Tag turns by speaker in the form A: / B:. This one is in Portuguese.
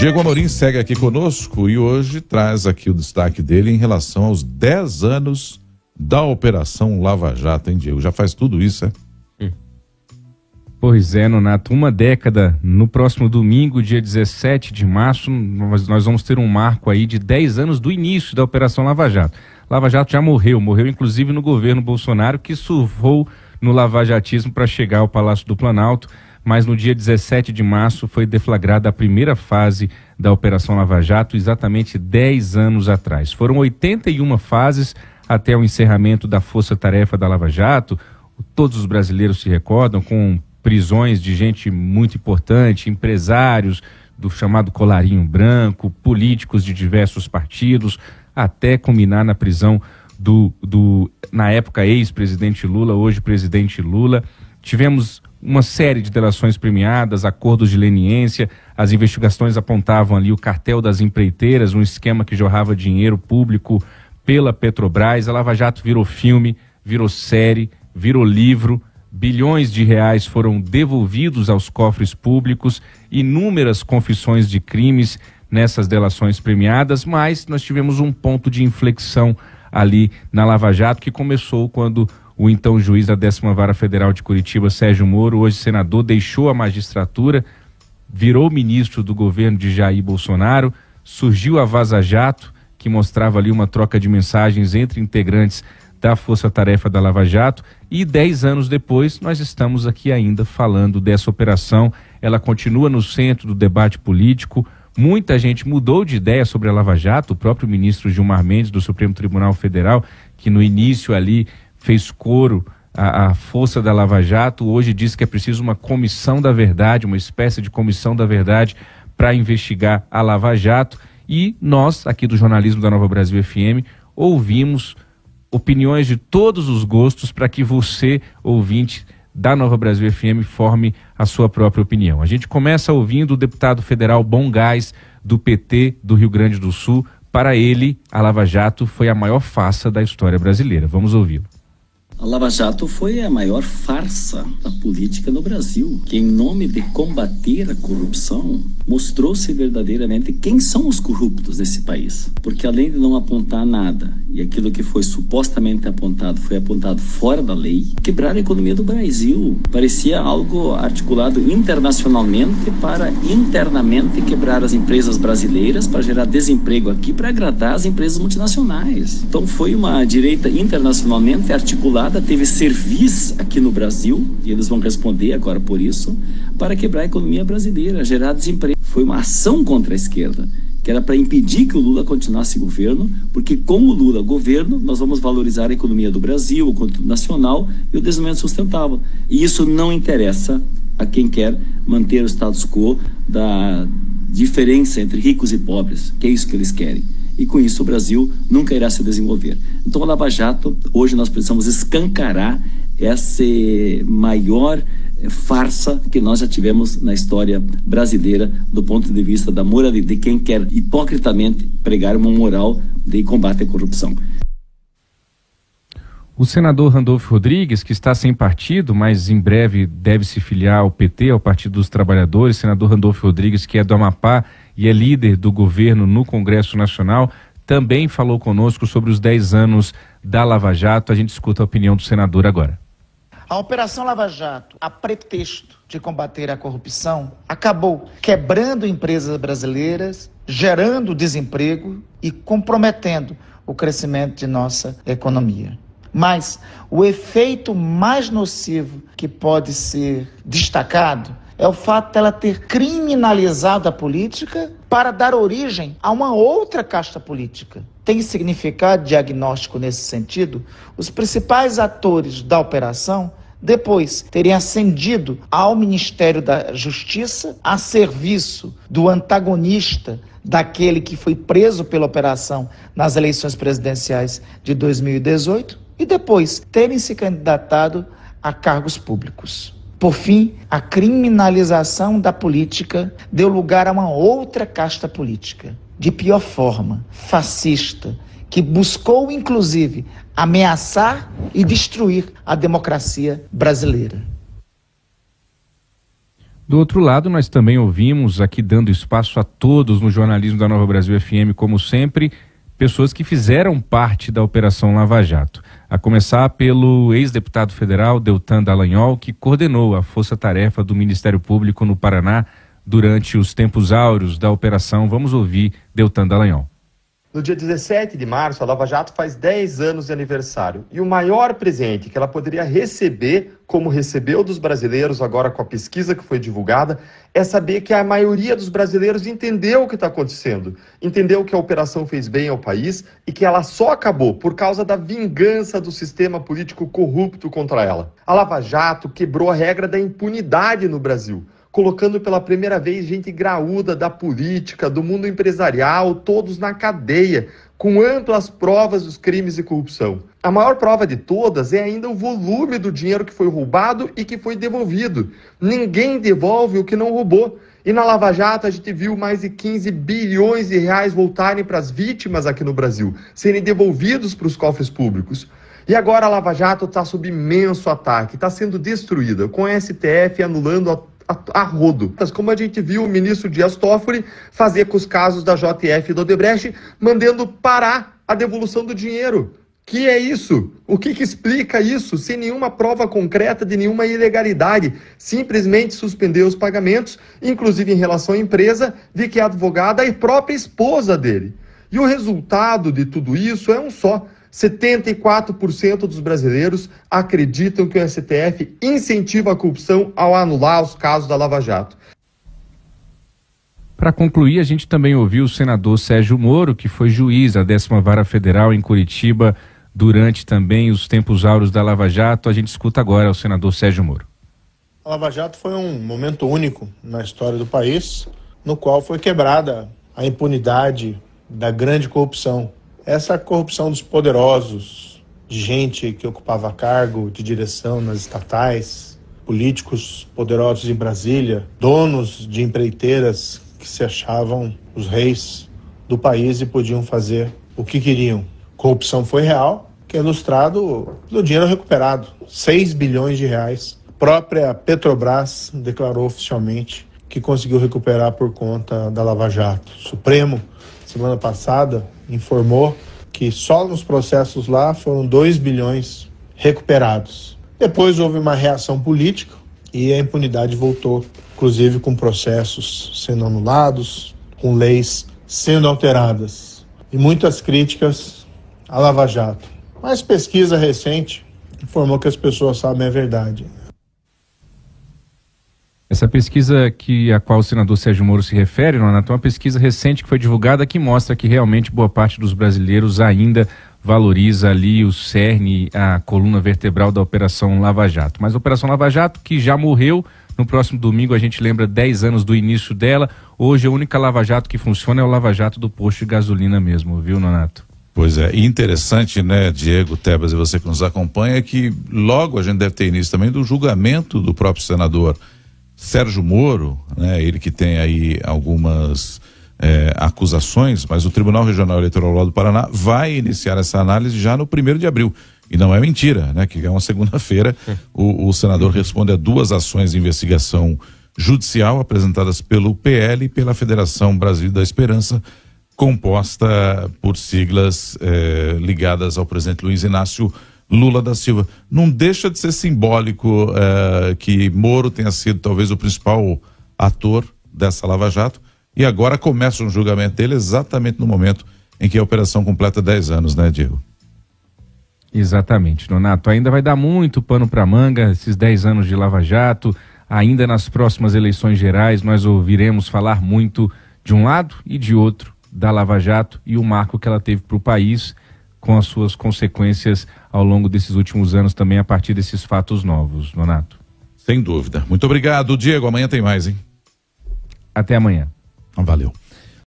A: Diego Amorim segue aqui conosco e hoje traz aqui o destaque dele em relação aos 10 anos da Operação Lava Jato, hein, Diego? Já faz tudo isso, é?
B: Pois é, Nonato, uma década. No próximo domingo, dia 17 de março, nós vamos ter um marco aí de 10 anos do início da Operação Lava Jato. Lava Jato já morreu inclusive no governo Bolsonaro, que surfou no lavajatismo para chegar ao Palácio do Planalto, mas no dia 17 de março foi deflagrada a primeira fase da Operação Lava Jato, exatamente 10 anos atrás. Foram 81 fases até o encerramento da força-tarefa da Lava Jato. Todos os brasileiros se recordam, com prisões de gente muito importante, empresários do chamado colarinho branco, políticos de diversos partidos, até culminar na prisão na época, ex-presidente Lula, hoje presidente Lula. Tivemos uma série de delações premiadas, acordos de leniência, as investigações apontavam ali o cartel das empreiteiras, um esquema que jorrava dinheiro público pela Petrobras. A Lava Jato virou filme, virou série, virou livro, bilhões de reais foram devolvidos aos cofres públicos, inúmeras confissões de crimes nessas delações premiadas, mas nós tivemos um ponto de inflexão ali na Lava Jato, que começou quando o então juiz da 10ª Vara Federal de Curitiba, Sérgio Moro, hoje senador, deixou a magistratura, virou ministro do governo de Jair Bolsonaro, surgiu a Vaza Jato, que mostrava ali uma troca de mensagens entre integrantes da Força-Tarefa da Lava Jato, e 10 anos depois nós estamos aqui ainda falando dessa operação. Ela continua no centro do debate político. Muita gente mudou de ideia sobre a Lava Jato, o próprio ministro Gilmar Mendes do Supremo Tribunal Federal, que no início ali fez coro à força da Lava Jato, hoje diz que é preciso uma comissão da verdade, uma espécie de comissão da verdade para investigar a Lava Jato. E nós, aqui do jornalismo da Nova Brasil FM, ouvimos opiniões de todos os gostos para que você, ouvinte da Nova Brasil FM, forme a sua própria opinião. A gente começa ouvindo o deputado federal Bom Gás, do PT do Rio Grande do Sul. Para ele, a Lava Jato foi a maior farsa da história brasileira. Vamos ouvi-lo.
C: A Lava Jato foi a maior farsa da política no Brasil, que em nome de combater a corrupção, mostrou-se verdadeiramente quem são os corruptos desse país. Porque além de não apontar nada, e aquilo que foi supostamente apontado foi apontado fora da lei, quebrar a economia do Brasil. Parecia algo articulado internacionalmente para internamente quebrar as empresas brasileiras, para gerar desemprego aqui, para agradar as empresas multinacionais. Então foi uma direita internacionalmente articulada, teve serviço aqui no Brasil, e eles vão responder agora por isso, para quebrar a economia brasileira, gerar desemprego. Foi uma ação contra a esquerda, que era para impedir que o Lula continuasse governo, porque com o Lula governo, nós vamos valorizar a economia do Brasil, o conteúdo nacional e o desenvolvimento sustentável. E isso não interessa a quem quer manter o status quo da diferença entre ricos e pobres, que é isso que eles querem. E com isso o Brasil nunca irá se desenvolver. Então a Lava Jato, hoje nós precisamos escancarar essa maior farsa que nós já tivemos na história brasileira do ponto de vista da moralidade, de quem quer hipocritamente pregar uma moral de combate à corrupção.
B: O senador Randolfo Rodrigues, que está sem partido, mas em breve deve se filiar ao PT, ao Partido dos Trabalhadores, senador Randolfo Rodrigues, que é do Amapá e é líder do governo no Congresso Nacional, também falou conosco sobre os 10 anos da Lava Jato. A gente escuta a opinião do senador agora.
D: A Operação Lava Jato, a pretexto de combater a corrupção, acabou quebrando empresas brasileiras, gerando desemprego e comprometendo o crescimento de nossa economia. Mas o efeito mais nocivo que pode ser destacado é o fato dela ter criminalizado a política para dar origem a uma outra casta política. Tem significado diagnóstico nesse sentido? Os principais atores da operação depois terem ascendido ao Ministério da Justiça a serviço do antagonista daquele que foi preso pela operação nas eleições presidenciais de 2018 e depois terem se candidatado a cargos públicos. Por fim, a criminalização da política deu lugar a uma outra casta política, de pior forma, fascista, que buscou, inclusive, ameaçar e destruir a democracia brasileira.
B: Do outro lado, nós também ouvimos aqui, dando espaço a todos no jornalismo da Nova Brasil FM, como sempre, pessoas que fizeram parte da Operação Lava Jato. A começar pelo ex-deputado federal Deltan Dallagnol, que coordenou a força-tarefa do Ministério Público no Paraná durante os tempos áureos da operação. Vamos ouvir Deltan Dallagnol.
E: No dia 17 de março, a Lava Jato faz 10 anos de aniversário. E o maior presente que ela poderia receber, como recebeu dos brasileiros agora com a pesquisa que foi divulgada, é saber que a maioria dos brasileiros entendeu o que está acontecendo. Entendeu que a operação fez bem ao país e que ela só acabou por causa da vingança do sistema político corrupto contra ela. A Lava Jato quebrou a regra da impunidade no Brasil, colocando pela primeira vez gente graúda da política, do mundo empresarial, todos na cadeia, com amplas provas dos crimes de corrupção. A maior prova de todas é ainda o volume do dinheiro que foi roubado e que foi devolvido. Ninguém devolve o que não roubou. E na Lava Jato a gente viu mais de 15 bilhões de reais voltarem para as vítimas aqui no Brasil, serem devolvidos para os cofres públicos. E agora a Lava Jato está sob imenso ataque, está sendo destruída, com a STF anulando a rodo. Como a gente viu o ministro Dias Toffoli fazer com os casos da JF e do Odebrecht, mandando parar a devolução do dinheiro. Que é isso? O que explica isso? Sem nenhuma prova concreta de nenhuma ilegalidade. Simplesmente suspendeu os pagamentos, inclusive em relação à empresa, de que a advogada é a própria esposa dele. E o resultado de tudo isso é um só. 74% dos brasileiros acreditam que o STF incentiva a corrupção ao anular os casos da Lava Jato.
B: Para concluir, a gente também ouviu o senador Sérgio Moro, que foi juiz da 10ª Vara Federal em Curitiba durante também os tempos áureos da Lava Jato. A gente escuta agora o senador Sérgio Moro.
F: A Lava Jato foi um momento único na história do país, no qual foi quebrada a impunidade da grande corrupção. Essa corrupção dos poderosos, de gente que ocupava cargo de direção nas estatais, políticos poderosos em Brasília, donos de empreiteiras que se achavam os reis do país e podiam fazer o que queriam. Corrupção foi real, que é ilustrado no dinheiro recuperado, 6 bilhões de reais. A própria Petrobras declarou oficialmente que conseguiu recuperar por conta da Lava Jato. O Supremo, semana passada, informou que só nos processos lá foram 2 bilhões recuperados. Depois houve uma reação política e a impunidade voltou, inclusive com processos sendo anulados, com leis sendo alteradas e muitas críticas à Lava Jato. Mas pesquisa recente informou que as pessoas sabem a verdade.
B: Essa pesquisa a qual o senador Sérgio Moro se refere, Nonato, é uma pesquisa recente que foi divulgada que mostra que realmente boa parte dos brasileiros ainda valoriza ali o cerne, a coluna vertebral da Operação Lava Jato. Mas a Operação Lava Jato, que já morreu, no próximo domingo a gente lembra 10 anos do início dela. Hoje a única Lava Jato que funciona é o Lava Jato do posto de gasolina mesmo, viu, Nonato?
A: Pois é, e interessante, né, Diego, Tebas e você que nos acompanha, que logo a gente deve ter início também do julgamento do próprio senador Sérgio Moro, né, ele que tem aí algumas acusações, mas o Tribunal Regional Eleitoral lá do Paraná vai iniciar essa análise já no 1º de abril. E não é mentira, né, que é uma segunda-feira, o senador responde a 2 ações de investigação judicial apresentadas pelo PL e pela Federação Brasil da Esperança, composta por siglas ligadas ao presidente Luiz Inácio Lula da Silva. Não deixa de ser simbólico que Moro tenha sido talvez o principal ator dessa Lava Jato e agora começa um julgamento dele exatamente no momento em que a operação completa 10 anos, né, Diego?
B: Exatamente, Nonato. Ainda vai dar muito pano para manga esses 10 anos de Lava Jato. Ainda nas próximas eleições gerais nós ouviremos falar muito de um lado e de outro da Lava Jato e o marco que ela teve para o país, com as suas consequências ao longo desses últimos anos também a partir desses fatos novos, Nonato.
A: Sem dúvida. Muito obrigado, Diego. Amanhã tem mais, hein?
B: Até amanhã.
A: Valeu.